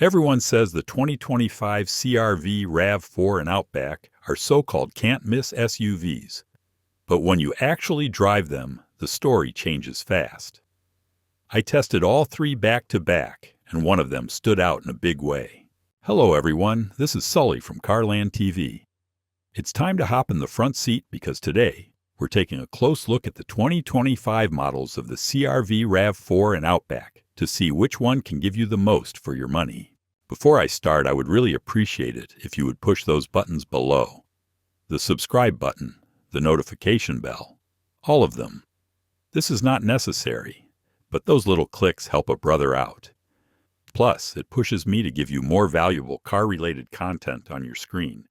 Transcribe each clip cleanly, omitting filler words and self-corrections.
Everyone says the 2025 CR-V, RAV4, and Outback are so-called can't-miss SUVs. But when you actually drive them, the story changes fast. I tested all three back-to-back, and one of them stood out in a big way. Hello everyone, this is Sully from CarlandTV. It's time to hop in the front seat because today, we're taking a close look at the 2025 models of the CR-V, RAV4, and Outback to see which one can give you the most for your money. Before I start, I would really appreciate it if you would push those buttons below. The subscribe button, the notification bell, all of them. This is not necessary, but those little clicks help a brother out. Plus, it pushes me to give you more valuable car-related content on your screen.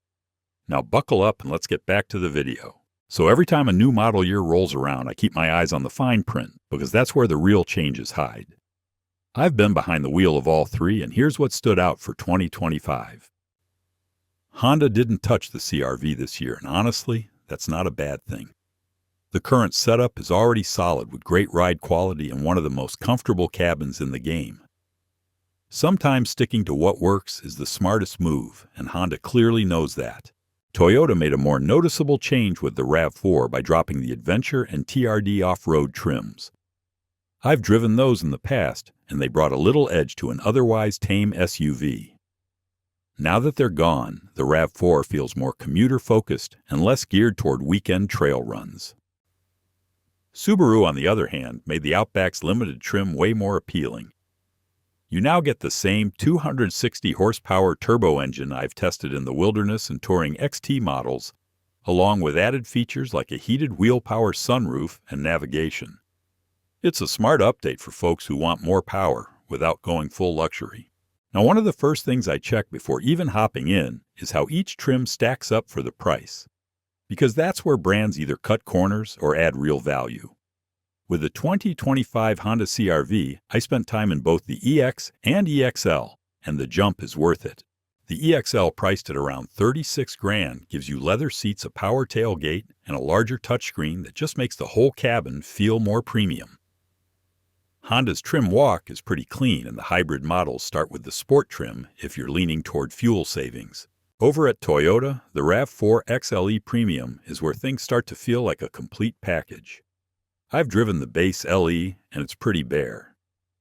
Now buckle up and let's get back to the video. So every time a new model year rolls around, I keep my eyes on the fine print because that's where the real changes hide. I've been behind the wheel of all three, and here's what stood out for 2025. Honda didn't touch the CR-V this year, and honestly, that's not a bad thing. The current setup is already solid with great ride quality and one of the most comfortable cabins in the game. Sometimes sticking to what works is the smartest move, and Honda clearly knows that. Toyota made a more noticeable change with the RAV4 by dropping the Adventure and TRD off-road trims. I've driven those in the past, and they brought a little edge to an otherwise tame SUV. Now that they're gone, the RAV4 feels more commuter-focused and less geared toward weekend trail runs. Subaru, on the other hand, made the Outback's limited trim way more appealing. You now get the same 260 horsepower turbo engine I've tested in the Wilderness and Touring XT models, along with added features like a heated wheel power sunroof and navigation. It's a smart update for folks who want more power without going full luxury. Now, one of the first things I check before even hopping in is how each trim stacks up for the price, because that's where brands either cut corners or add real value. With the 2025 Honda CR-V, I spent time in both the EX and EXL, and the jump is worth it. The EXL, priced at around $36,000, gives you leather seats, a power tailgate, and a larger touchscreen that just makes the whole cabin feel more premium. Honda's trim walk is pretty clean, and the hybrid models start with the Sport trim if you're leaning toward fuel savings. Over at Toyota, the RAV4 XLE Premium is where things start to feel like a complete package. I've driven the base LE, and it's pretty bare.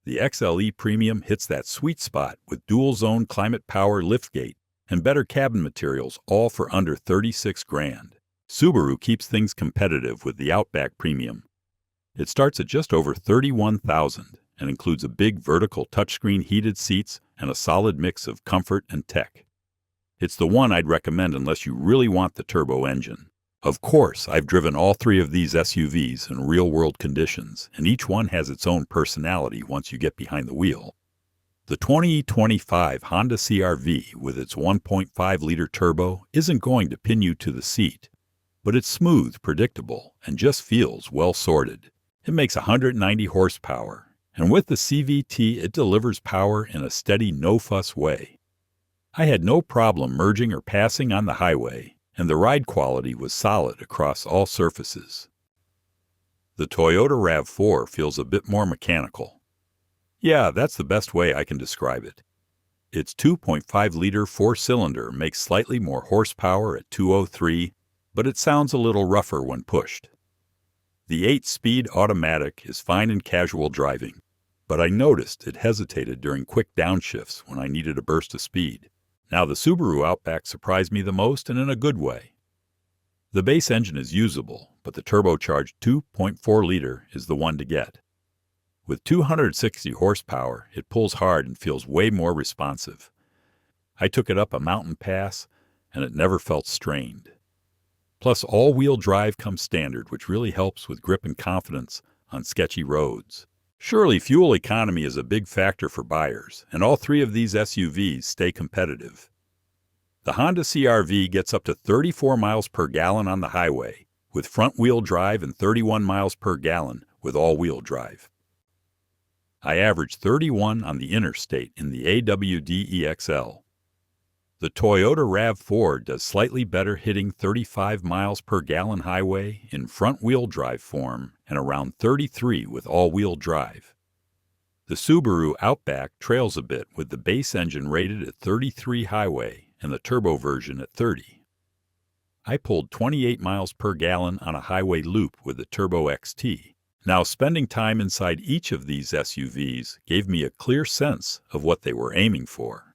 The XLE Premium hits that sweet spot with dual-zone climate power liftgate and better cabin materials, all for under $36,000. Subaru keeps things competitive with the Outback Premium. It starts at just over $31,000 and includes a big vertical touchscreen, heated seats, and a solid mix of comfort and tech. It's the one I'd recommend unless you really want the turbo engine. Of course, I've driven all three of these SUVs in real-world conditions, and each one has its own personality once you get behind the wheel. The 2025 Honda CR-V with its 1.5-liter turbo isn't going to pin you to the seat, but it's smooth, predictable, and just feels well-sorted. It makes 190 horsepower, and with the CVT, it delivers power in a steady, no-fuss way. I had no problem merging or passing on the highway, and the ride quality was solid across all surfaces. The Toyota RAV4 feels a bit more mechanical. Yeah, that's the best way I can describe it. Its 2.5-liter four-cylinder makes slightly more horsepower at 203, but it sounds a little rougher when pushed. The 8-speed automatic is fine in casual driving, but I noticed it hesitated during quick downshifts when I needed a burst of speed. Now, the Subaru Outback surprised me the most, and in a good way. The base engine is usable, but the turbocharged 2.4-liter is the one to get. With 260 horsepower, it pulls hard and feels way more responsive. I took it up a mountain pass, and it never felt strained. Plus, all-wheel drive comes standard, which really helps with grip and confidence on sketchy roads. Surely, fuel economy is a big factor for buyers, and all three of these SUVs stay competitive. The Honda CR-V gets up to 34 miles per gallon on the highway, with front-wheel drive, and 31 miles per gallon with all-wheel drive. I averaged 31 on the interstate in the AWD EXL. The Toyota RAV4 does slightly better, hitting 35 miles per gallon highway in front-wheel drive form and around 33 with all-wheel drive. The Subaru Outback trails a bit with the base engine rated at 33 highway and the turbo version at 30. I pulled 28 miles per gallon on a highway loop with the Turbo XT. Now, spending time inside each of these SUVs gave me a clear sense of what they were aiming for.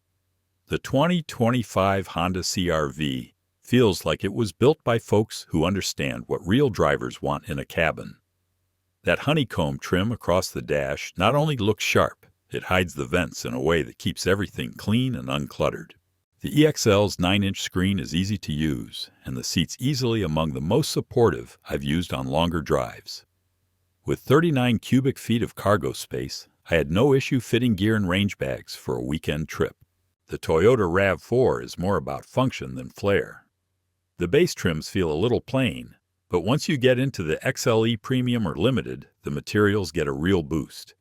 The 2025 Honda CR-V feels like it was built by folks who understand what real drivers want in a cabin. That honeycomb trim across the dash not only looks sharp, it hides the vents in a way that keeps everything clean and uncluttered. The EXL's 9-inch screen is easy to use, and the seats easily among the most supportive I've used on longer drives. With 39 cubic feet of cargo space, I had no issue fitting gear and range bags for a weekend trip. The Toyota RAV4 is more about function than flair. The base trims feel a little plain, but once you get into the XLE Premium or Limited, the materials get a real boost.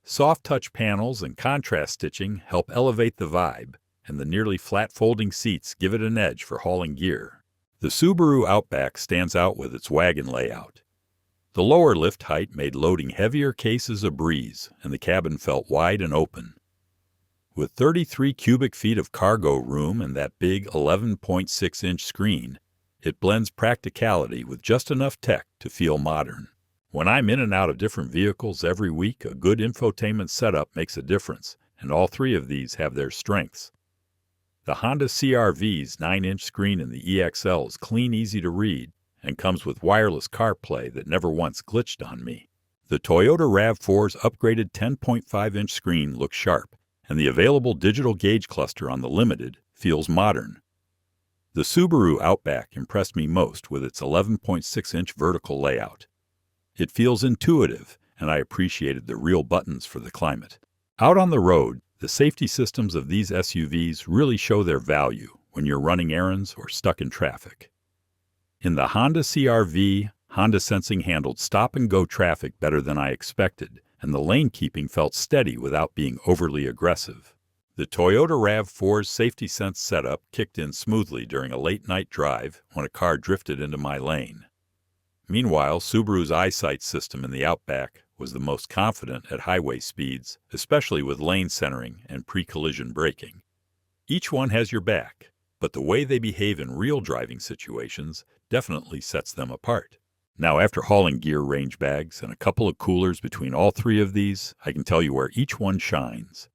Soft touch panels and contrast stitching help elevate the vibe, and the nearly flat folding seats give it an edge for hauling gear. The Subaru Outback stands out with its wagon layout. The lower lift height made loading heavier cases a breeze, and the cabin felt wide and open. With 33 cubic feet of cargo room and that big 11.6-inch screen, it blends practicality with just enough tech to feel modern. When I'm in and out of different vehicles every week, a good infotainment setup makes a difference, and all three of these have their strengths. The Honda CR-V's 9-inch screen in the EXL is clean, easy to read, and comes with wireless CarPlay that never once glitched on me. The Toyota RAV4's upgraded 10.5-inch screen looks sharp, and the available digital gauge cluster on the Limited feels modern. The Subaru Outback impressed me most with its 11.6-inch vertical layout. It feels intuitive, and I appreciated the real buttons for the climate. Out on the road, the safety systems of these SUVs really show their value when you're running errands or stuck in traffic. In the Honda CR-V, Honda Sensing handled stop-and-go traffic better than I expected, and the lane keeping felt steady without being overly aggressive. The Toyota RAV4's Safety Sense setup kicked in smoothly during a late-night drive when a car drifted into my lane. Meanwhile, Subaru's EyeSight system in the Outback was the most confident at highway speeds, especially with lane centering and pre-collision braking. Each one has your back, but the way they behave in real driving situations definitely sets them apart. Now, after hauling gear, range bags, and a couple of coolers between all three of these, I can tell you where each one shines.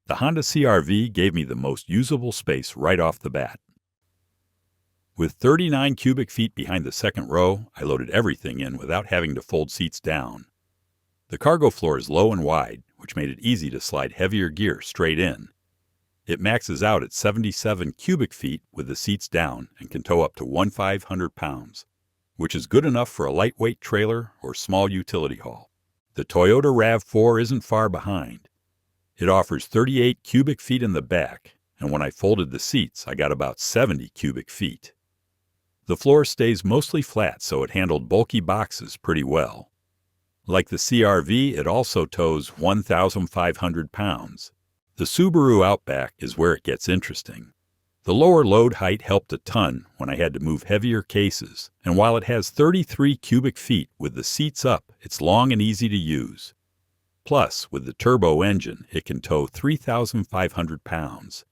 The Honda CR-V gave me the most usable space right off the bat. With 39 cubic feet behind the second row, I loaded everything in without having to fold seats down. The cargo floor is low and wide, which made it easy to slide heavier gear straight in. It maxes out at 77 cubic feet with the seats down and can tow up to 1,500 pounds, which is good enough for a lightweight trailer or small utility haul. The Toyota RAV4 isn't far behind. It offers 38 cubic feet in the back, and when I folded the seats, I got about 70 cubic feet. The floor stays mostly flat, so it handled bulky boxes pretty well. Like the CR-V, it also tows 1,500 pounds. The Subaru Outback is where it gets interesting. The lower load height helped a ton when I had to move heavier cases, and while it has 33 cubic feet with the seats up, it's long and easy to use. Plus, with the turbo engine, it can tow 3,500 pounds.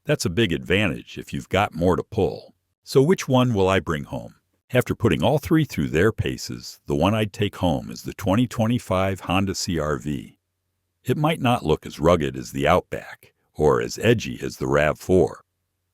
That's a big advantage if you've got more to pull. So which one will I bring home? After putting all three through their paces, the one I'd take home is the 2025 Honda CR-V. It might not look as rugged as the Outback, or as edgy as the RAV4,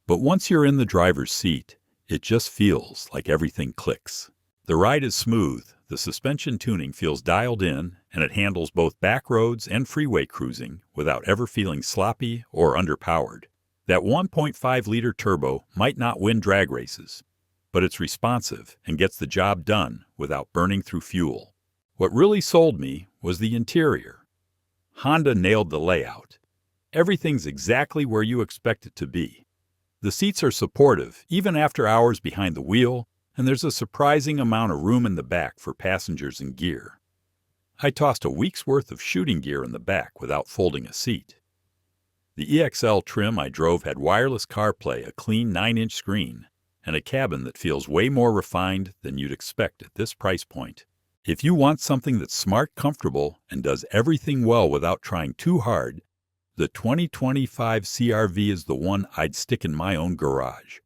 but once you're in the driver's seat, it just feels like everything clicks. The ride is smooth, the suspension tuning feels dialed in, and it handles both back roads and freeway cruising without ever feeling sloppy or underpowered. That 1.5-liter turbo might not win drag races, but it's responsive and gets the job done without burning through fuel. What really sold me was the interior. Honda nailed the layout. Everything's exactly where you expect it to be. The seats are supportive, even after hours behind the wheel, and there's a surprising amount of room in the back for passengers and gear. I tossed a week's worth of shooting gear in the back without folding a seat. The EXL trim I drove had wireless CarPlay, a clean 9-inch screen, and a cabin that feels way more refined than you'd expect at this price point. If you want something that's smart, comfortable, and does everything well without trying too hard, the 2025 CR-V is the one I'd stick in my own garage.